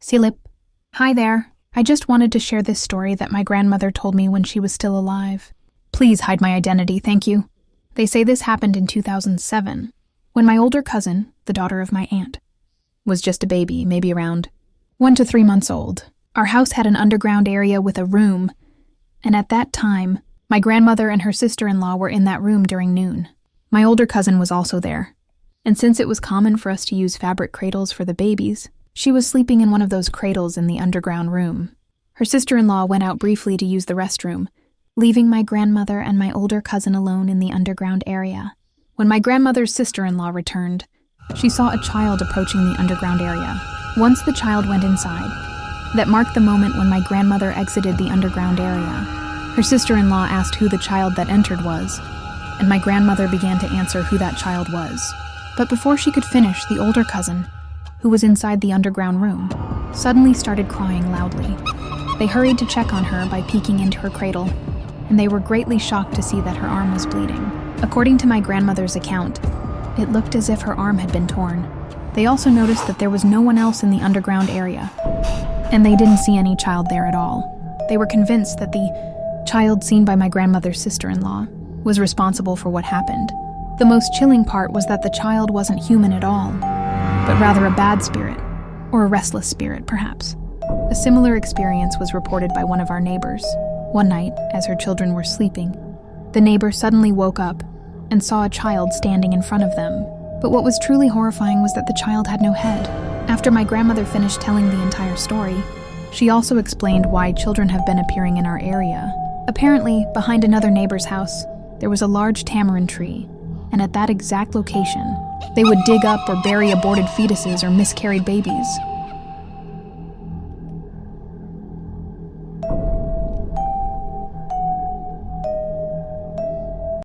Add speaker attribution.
Speaker 1: Silip. Hi there. I just wanted to share this story that my grandmother told me when she was still alive. Please hide my identity, thank you. They say this happened in 2007, when my older cousin, the daughter of my aunt, was just a baby, maybe around 1 to 3 months old. Our house had an underground area with a room, and at that time, my grandmother and her sister-in-law were in that room during noon. My older cousin was also there, and since it was common for us to use fabric cradles for the babies, she was sleeping in one of those cradles in the underground room. Her sister-in-law went out briefly to use the restroom, leaving my grandmother and my older cousin alone in the underground area. When my grandmother's sister-in-law returned, she saw a child approaching the underground area. Once the child went inside, that marked the moment when my grandmother exited the underground area. Her sister-in-law asked who the child that entered was, and my grandmother began to answer who that child was. But before she could finish, the older cousin, who was inside the underground room, suddenly started crying loudly. They hurried to check on her by peeking into her cradle, and they were greatly shocked to see that her arm was bleeding. According to my grandmother's account, it looked as if her arm had been torn. They also noticed that there was no one else in the underground area, and they didn't see any child there at all. They were convinced that the child seen by my grandmother's sister-in-law was responsible for what happened. The most chilling part was that the child wasn't human at all, but rather a bad spirit, or a restless spirit, perhaps. A similar experience was reported by one of our neighbors. One night, as her children were sleeping, the neighbor suddenly woke up and saw a child standing in front of them. But what was truly horrifying was that the child had no head. After my grandmother finished telling the entire story, she also explained why children have been appearing in our area. Apparently, behind another neighbor's house, there was a large tamarind tree, and at that exact location, they would dig up or bury aborted fetuses or miscarried babies,